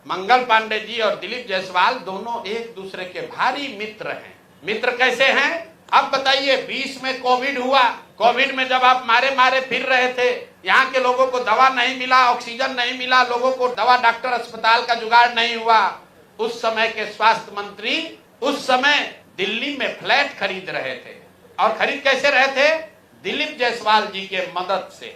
मंगल पांडे जी और दिलीप जायसवाल दोनों एक दूसरे के भारी मित्र हैं। मित्र कैसे हैं? अब बताइए, 20 में कोविड हुआ। कोविड में जब आप मारे मारे फिर रहे थे, यहाँ के लोगों को दवा नहीं मिला, ऑक्सीजन नहीं मिला, लोगों को दवा डॉक्टर अस्पताल का जुगाड़ नहीं हुआ, उस समय के स्वास्थ्य मंत्री उस समय दिल्ली में फ्लैट खरीद रहे थे। और खरीद कैसे रहे थे? दिलीप जायसवाल जी के मदद से।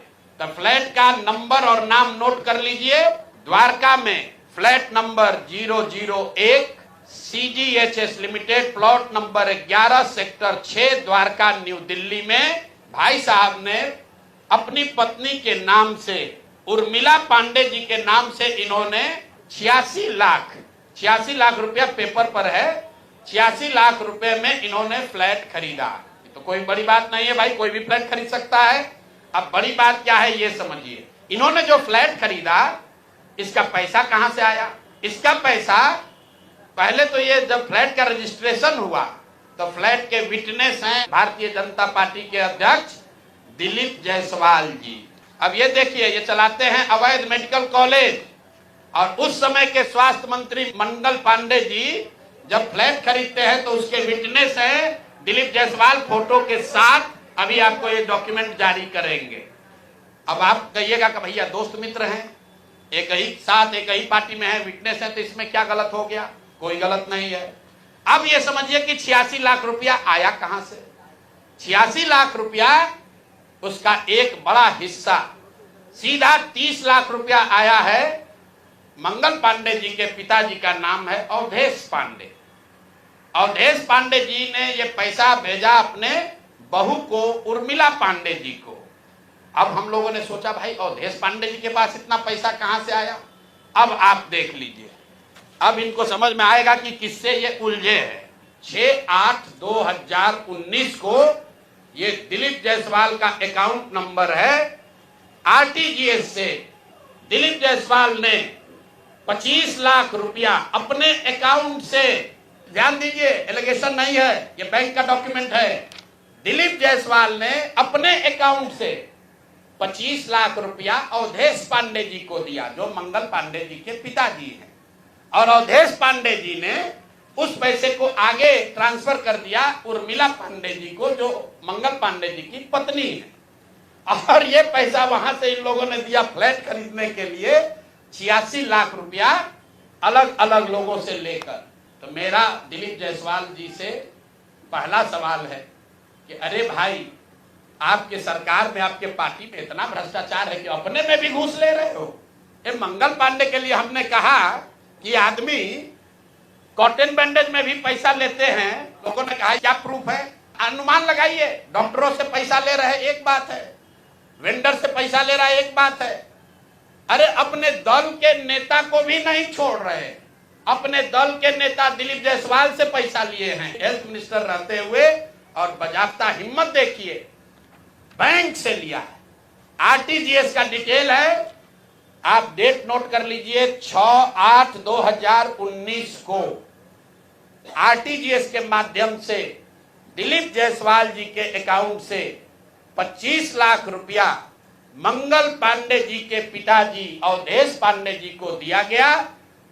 तो फ्लैट का नंबर और नाम नोट कर लीजिए। द्वारका में flat number 001 CGHS limited, plot number 11 sector 6 Dwarka new Delhi में भाई साहब ने अपनी पत्नी के नाम से, उर्मिला पांडे जी के नाम से, इन्होंने 86 लाख रुपया पेपर पर है, 86 लाख रुपए में इन्होंने फ्लैट खरीदा। तो कोई बड़ी बात नहीं है भाई, कोई भी फ्लैट खरीद सकता है। अब बड़ी बात क्या है ये समझिए। इन्होंने जो फ्लैट खरीदा, इसका पैसा कहां से आया? इसका पैसा पहले तो ये जब फ्लैट का रजिस्ट्रेशन हुआ तो फ्लैट के विटनेस हैं भारतीय जनता पार्टी के अध्यक्ष दिलीप जायसवाल जी। अब ये देखिए, ये चलाते हैं अवैध मेडिकल कॉलेज, और उस समय के स्वास्थ्य मंत्री मंगल पांडे जी जब फ्लैट खरीदते हैं तो उसके विटनेस हैं दिलीप जायसवाल फोटो के साथ। अभी आपको ये डॉक्यूमेंट जारी करेंगे। अब आप कहिएगा कि भैया दोस्त मित्र हैं, एक ही साथ एक ही पार्टी में है, विटनेस है, तो इसमें क्या गलत हो गया? कोई गलत नहीं है। अब ये समझिए कि 86 लाख रुपया आया कहां से? 86 लाख रुपया, उसका एक बड़ा हिस्सा सीधा 30 लाख रुपया आया है। मंगल पांडे जी के पिताजी का नाम है अवधेश पांडे। अवधेश पांडे जी ने ये पैसा भेजा अपने बहू को, उर्मिला पांडे जी को। अब हम लोगों ने सोचा भाई अवधेश पांडे जी के पास इतना पैसा कहां से आया? अब आप देख लीजिए, अब इनको समझ में आएगा कि किससे ये उलझे हैं। 6/8/2019 को ये दिलीप जायसवाल का अकाउंट नंबर है। RTGS से दिलीप जायसवाल ने 25 लाख रुपया अपने अकाउंट से, ध्यान दीजिए एलिगेशन नहीं है, ये बैंक का डॉक्यूमेंट है। दिलीप जायसवाल ने अपने अकाउंट से 25 लाख रुपया अवधेश पांडे जी को दिया, जो मंगल पांडे जी के पिताजी हैं। और अवधेश पांडे जी ने उस पैसे को आगे ट्रांसफर कर दिया उर्मिला पांडे जी को, जो मंगल पांडे जी की पत्नी है। और ये पैसा वहां से इन लोगों ने दिया फ्लैट खरीदने के लिए, 86 लाख रुपया अलग अलग लोगों से लेकर। तो मेरा दिलीप जायसवाल जी से पहला सवाल है कि अरे भाई, आपके सरकार में, आपके पार्टी में इतना भ्रष्टाचार है कि अपने में भी घूस ले रहे हो। ये मंगल पांडे के लिए हमने कहा कि आदमी कॉटन बैंडेज में भी पैसा लेते हैं। लोगों ने कहा क्या प्रूफ है? अनुमान लगाइए। डॉक्टरों से पैसा ले रहे एक बात है, वेंडर से पैसा ले रहा है एक बात है। अरे अपने दल के नेता को भी नहीं छोड़ रहे। अपने दल के नेता दिलीप जायसवाल से पैसा लिए हैं हेल्थ मिनिस्टर रहते हुए, और बजाफ्ता हिम्मत देखिए, बैंक से लिया है। RTGS का डिटेल है, आप डेट नोट कर लीजिए। 6/8/2019 को RTGS के माध्यम से दिलीप जायसवाल जी के अकाउंट से 25 लाख रुपया मंगल पांडे जी के पिताजी अवधेश पांडे जी को दिया गया,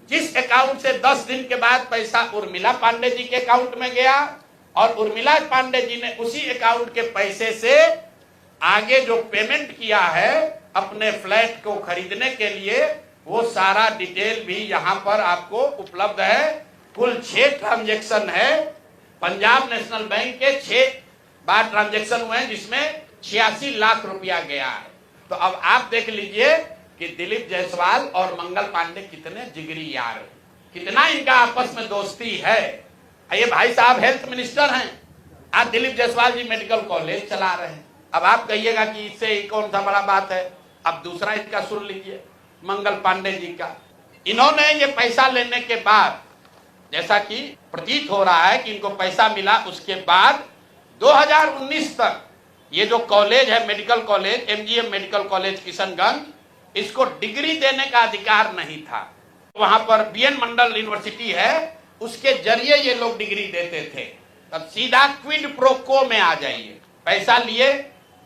जिस अकाउंट से 10 दिन के बाद पैसा उर्मिला पांडे जी के अकाउंट में गया। और उर्मिला पांडे जी ने उसी अकाउंट के पैसे से आगे जो पेमेंट किया है अपने फ्लैट को खरीदने के लिए, वो सारा डिटेल भी यहां पर आपको उपलब्ध है। कुल 6 ट्रांजैक्शन है। पंजाब नेशनल बैंक के 6 बार ट्रांजैक्शन हुए हैं, जिसमें 86 लाख रुपया गया है। तो अब आप देख लीजिए कि दिलीप जायसवाल और मंगल पांडे कितने जिगरी यार हैं, कितना इनका आपस में दोस्ती है। ये भाई साहब हेल्थ मिनिस्टर हैं, आज दिलीप जायसवाल जी मेडिकल कॉलेज चला रहे हैं। अब आप कहिएगा कि इससे कौन सा बड़ा बात है। अब दूसरा इनका सुन लीजिए, मंगल पांडे जी का। इन्होंने ये पैसा लेने के बाद, जैसा कि प्रतीत हो रहा है कि इनको पैसा मिला, उसके बाद 2019 तक ये जो कॉलेज है medical college, MGM medical college Kishanganj, इसको डिग्री देने का अधिकार नहीं था। वहां पर BN मंडल यूनिवर्सिटी है, उसके जरिए ये लोग डिग्री देते थे। तब सीधा क्विड प्रो को में आ जाइए। पैसा लिए,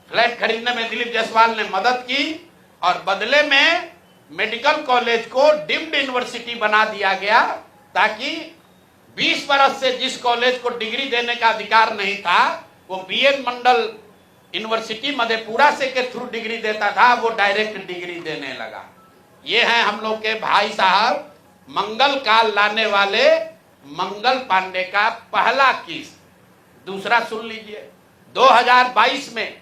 फ्लैट खरीदने में दिलीप जायसवाल ने मदद की, और बदले में मेडिकल कॉलेज को डीम्ड यूनिवर्सिटी बना दिया गया, ताकि 20 बरस से जिस कॉलेज को डिग्री देने का अधिकार नहीं था, वो बीएन मंडल यूनिवर्सिटी मधेपुरा से के थ्रू डिग्री देता था, वो डायरेक्ट डिग्री देने लगा। ये है हम लोग के भाई साहब मंगल काल लाने वाले मंगल पांडे का पहला किस्त। दूसरा सुन लीजिए, 2022 में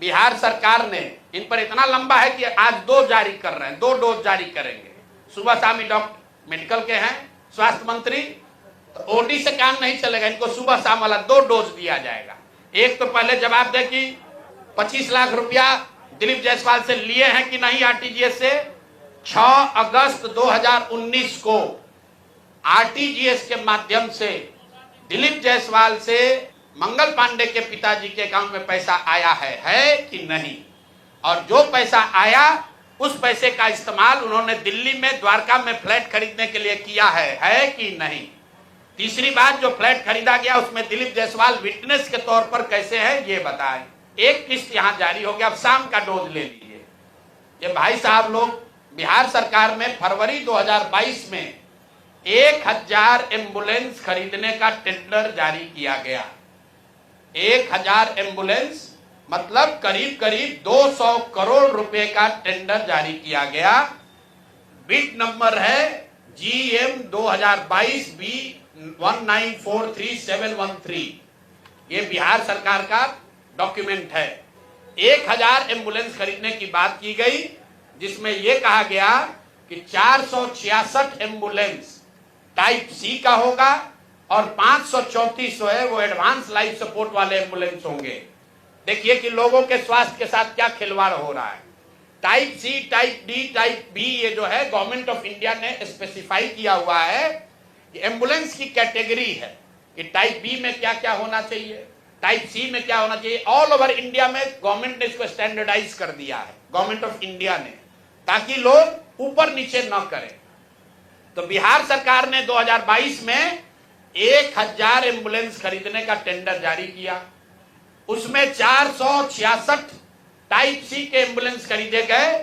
बिहार सरकार ने, इन पर इतना लंबा है कि आज 2 जारी कर रहे हैं, 2 डोज जारी करेंगे। सुबह शाम डॉक्टर मेडिकल के हैं, स्वास्थ्य मंत्री, तो ओडी से काम नहीं चलेगा, इनको सुबह शाम वाला 2 डोज दिया जाएगा। एक तो पहले जवाब दे कि 25 लाख रुपया दिलीप जायसवाल से लिए हैं कि नहीं आरटीजीएस से। 6 अगस्त 2019 को आरटीजीएस के माध्यम से दिलीप जायसवाल से मंगल पांडे के पिताजी के अकाउंट में पैसा आया है कि नहीं, और जो पैसा आया उस पैसे का इस्तेमाल उन्होंने दिल्ली में द्वारका में फ्लैट खरीदने के लिए किया है कि नहीं। तीसरी बात, जो फ्लैट खरीदा गया उसमें दिलीप जायसवाल विटनेस के तौर पर कैसे है ये बताएं। एक किस्त यहां जारी हो गया, अब शाम का डोज ले लीजिए। ये भाई साहब लोग, बिहार सरकार में फरवरी 2022 में 1000 एम्बुलेंस खरीदने का टेंडर जारी किया गया। 1000 एम्बुलेंस मतलब करीब करीब 200 करोड़ रुपए का टेंडर जारी किया गया। बिड नंबर है GM 2022 B 1943713। ये बिहार सरकार का डॉक्यूमेंट है। 1000 एम्बुलेंस खरीदने की बात की गई, जिसमें यह कहा गया कि 466 एम्बुलेंस टाइप सी का होगा और 534 जो है वो एडवांस लाइफ सपोर्ट वाले एम्बुलेंस होंगे। देखिए कि लोगों के स्वास्थ्य के साथ क्या खिलवाड़ हो रहा है। Type C, type D, type B, ये जो है गवर्नमेंट ऑफ इंडिया ने स्पेसिफाई किया हुआ है, एम्बुलेंस की कैटेगरी है कि टाइप बी में क्या क्या होना चाहिए, टाइप सी में क्या होना चाहिए। ऑल ओवर इंडिया में गवर्नमेंट ने इसको स्टैंडर्डाइज कर दिया है, गवर्नमेंट ऑफ इंडिया ने, ताकि लोग ऊपर नीचे न करें। तो बिहार सरकार ने 2022 में 1000 एम्बुलेंस खरीदने का टेंडर जारी किया। उसमें 466 टाइप सी के एम्बुलेंस खरीदे गए,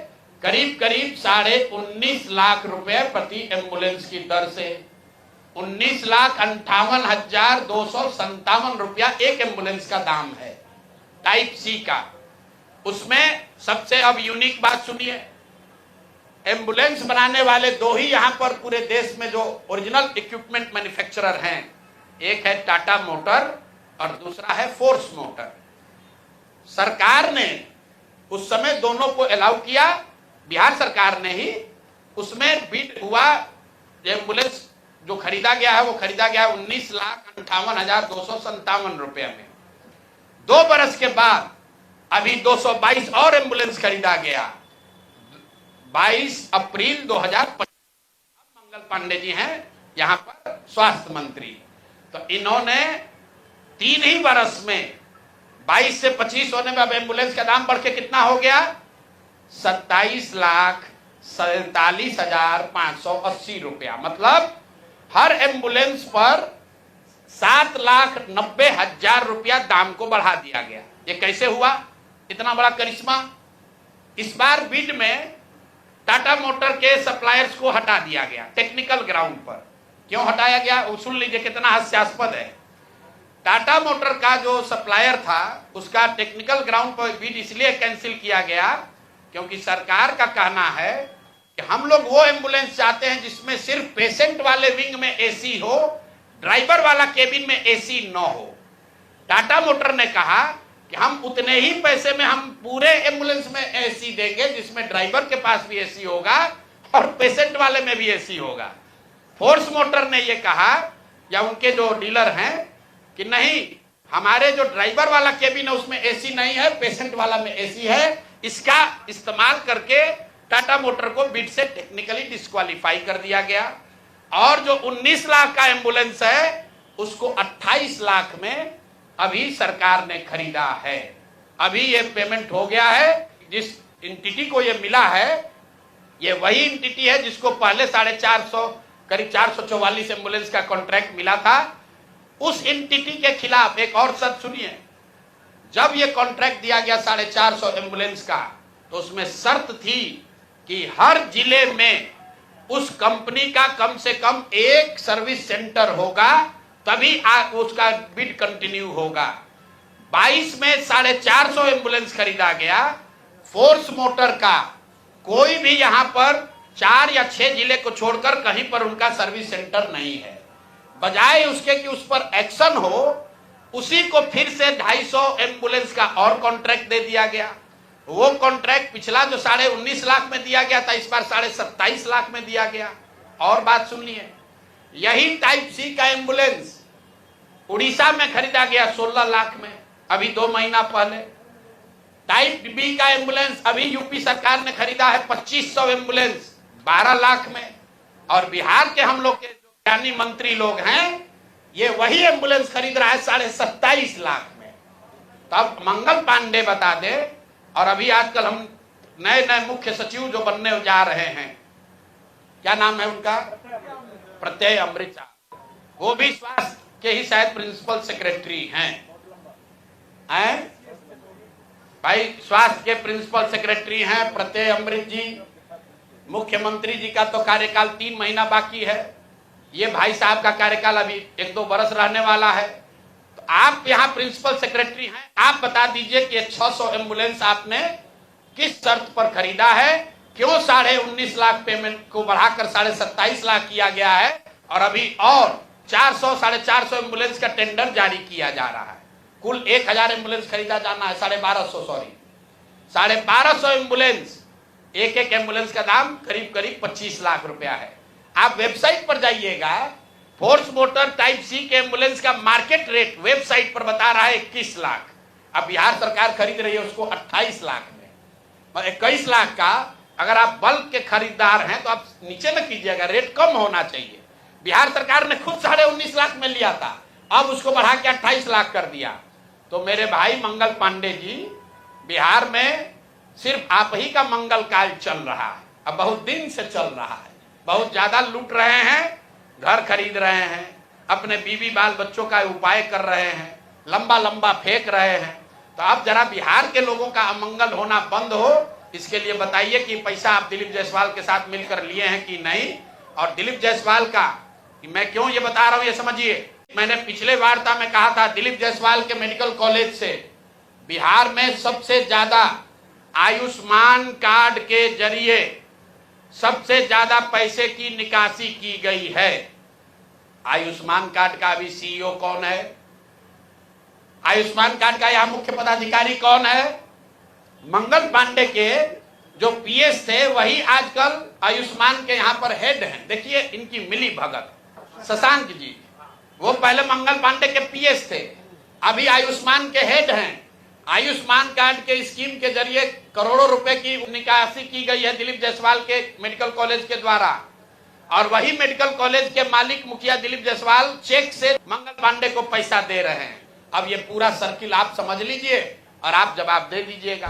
करीब करीब 19.5 लाख रुपए प्रति एम्बुलेंस की दर से। 19,58,257 रुपया एक एम्बुलेंस का दाम है टाइप सी का। उसमें सबसे अब यूनिक बात सुनिए, एम्बुलेंस बनाने वाले 2 ही यहां पर पूरे देश में जो ओरिजिनल इक्विपमेंट मैन्युफैक्चरर हैं, एक है टाटा मोटर और दूसरा है फोर्स मोटर। सरकार ने उस समय दोनों को अलाउ किया, बिहार सरकार ने ही। उसमें बिड हुआ, एम्बुलेंस जो खरीदा गया है वो खरीदा गया 19,58,257 रुपए में। 2 बरस के बाद अभी 222 और एम्बुलेंस खरीदा गया। 22 अप्रैल 2025 मंगल पांडे जी हैं यहां पर स्वास्थ्य मंत्री। तो इन्होंने 3 ही बरस में 22 से 25 होने में अब एम्बुलेंस का दाम बढ़ के कितना हो गया, 27,47,580 रुपया। मतलब हर एम्बुलेंस पर 7,90,000 रुपया दाम को बढ़ा दिया गया। ये कैसे हुआ, इतना बड़ा करिश्मा। इस बार बिड में टाटा मोटर के सप्लायर्स को हटा दिया गया टेक्निकल ग्राउंड पर। क्यों हटाया गया वो सुन लीजिए, कितना हास्यास्पद है। टाटा मोटर का जो सप्लायर था उसका टेक्निकल ग्राउंड पर बिड इसलिए कैंसिल किया गया क्योंकि सरकार का कहना है कि हम लोग वो एम्बुलेंस चाहते हैं जिसमें सिर्फ पेशेंट वाले विंग में एसी हो, ड्राइवर वाला केबिन में एसी न हो। टाटा मोटर ने कहा कि हम उतने ही पैसे में हम पूरे एम्बुलेंस में एसी देंगे जिसमें ड्राइवर के पास भी एसी होगा और पेशेंट वाले में भी एसी होगा। फोर्स मोटर ने यह कहा, या उनके जो डीलर हैं, कि नहीं, हमारे जो ड्राइवर वाला केबिन है उसमें एसी नहीं है, पेशेंट वाला में एसी है। इसका इस्तेमाल करके टाटा मोटर को बिड से टेक्निकली डिस्क्वालीफाई कर दिया गया। और जो 19 लाख का एम्बुलेंस है उसको 28 लाख में अभी सरकार ने खरीदा है। अभी ये पेमेंट हो गया है। जिस एंटिटी को ये मिला है, ये वही एंटिटी है जिसको पहले 450 करीब 444 एम्बुलेंस का कॉन्ट्रैक्ट मिला था। उस एंटिटी के खिलाफ एक और शर्त सुनिए, जब ये कॉन्ट्रैक्ट दिया गया 450 एम्बुलेंस का, तो उसमें शर्त थी कि हर जिले में उस कंपनी का कम से कम एक सर्विस सेंटर होगा, तभी उसका बिड कंटिन्यू होगा। 22 में 450 एम्बुलेंस खरीदा गया। फोर्स मोटर का कोई भी यहां पर 4 या 6 जिले को छोड़कर कहीं पर उनका सर्विस सेंटर नहीं है। बजाय उसके कि उस पर एक्शन हो, उसी को फिर से 250 एम्बुलेंस का और कॉन्ट्रैक्ट दे दिया गया। वो कॉन्ट्रैक्ट पिछला जो 19.5 लाख में दिया गया था, इस बार 27.5 लाख में दिया गया। और बात सुनिए, यही टाइप सी का एम्बुलेंस उड़ीसा में खरीदा गया 16 लाख में, अभी 2 महीना पहले। टाइप बी का एम्बुलेंस अभी यूपी सरकार ने खरीदा है 2500 एम्बुलेंस 12 लाख में। और बिहार के हम लोग के जो ज्ञानी मंत्री लोग हैं, ये वही एम्बुलेंस खरीद रहा है 27.5 लाख में। तब मंगल पांडे बता दे। और अभी आजकल हम नए मुख्य सचिव जो बनने जा रहे हैं, क्या नाम है उनका, प्रत्यय अमृत, वो भी स्वास्थ्य के ही शायद प्रिंसिपल सेक्रेटरी हैं। भाई स्वास्थ्य के प्रिंसिपल सेक्रेटरी हैं प्रत्यय अमृत जी। मुख्यमंत्री जी का तो कार्यकाल 3 महीना बाकी है। ये भाई साहब का कार्यकाल अभी 1-2 बरस रहने वाला है। तो आप यहाँ प्रिंसिपल सेक्रेटरी हैं, आप बता दीजिए कि 600 एम्बुलेंस आपने किस शर्त पर खरीदा है, क्यों 19.5 लाख पेमेंट को बढ़ाकर 27.5 लाख किया गया है, और अभी और 400 450 एम्बुलेंस का टेंडर जारी किया जा रहा है। कुल 1000 एम्बुलेंस खरीदा जाना है, 1250 एम्बुलेंस। एक एम्बुलेंस का दाम करीब 25 लाख रुपया है। आप वेबसाइट पर जाइएगा, फोर्स मोटर टाइप सी के एम्बुलेंस का मार्केट रेट वेबसाइट पर बता रहा है 21 लाख। अब बिहार सरकार खरीद रही है उसको 28 लाख में। 21 लाख का अगर आप बल्क के खरीदार हैं तो आप नीचे न कीजिएगा, रेट कम होना चाहिए। बिहार सरकार ने खुद 19.5 लाख में लिया था, अब उसको बढ़ा के 28 लाख कर दिया। तो मेरे भाई मंगल पांडे जी, बिहार में सिर्फ आप ही का मंगल काल चल रहा है, अब बहुत दिन से चल रहा है। बहुत ज्यादा लूट रहे हैं, घर खरीद रहे हैं, अपने बीवी बाल बच्चों का उपाय कर रहे हैं, लंबा लंबा फेंक रहे हैं। तो अब जरा बिहार के लोगों का अमंगल होना बंद हो, इसके लिए बताइए कि पैसा आप दिलीप जायसवाल के साथ मिलकर लिए हैं कि नहीं। और दिलीप जायसवाल का मैं क्यों ये बता रहा हूं ये समझिए। मैंने पिछले वार्ता में कहा था, दिलीप जायसवाल के मेडिकल कॉलेज से बिहार में सबसे ज्यादा आयुष्मान कार्ड के जरिए सबसे ज्यादा पैसे की निकासी की गई है। आयुष्मान कार्ड का अभी सीईओ कौन है, आयुष्मान कार्ड का यहां मुख्य पदाधिकारी कौन है? मंगल पांडे के जो पीएस थे वही आजकल आयुष्मान के यहां पर हेड हैं। देखिए इनकी मिली भगत। शशांक जी, वो पहले मंगल पांडे के पीएस थे, अभी आयुष्मान के हेड हैं। आयुष्मान कार्ड के स्कीम के जरिए करोड़ों रुपए की निकासी की गई है दिलीप जायसवाल के मेडिकल कॉलेज के द्वारा। और वही मेडिकल कॉलेज के मालिक मुखिया दिलीप जायसवाल चेक से मंगल पांडे को पैसा दे रहे हैं। अब ये पूरा सर्किल आप समझ लीजिए और आप जवाब दे दीजिएगा।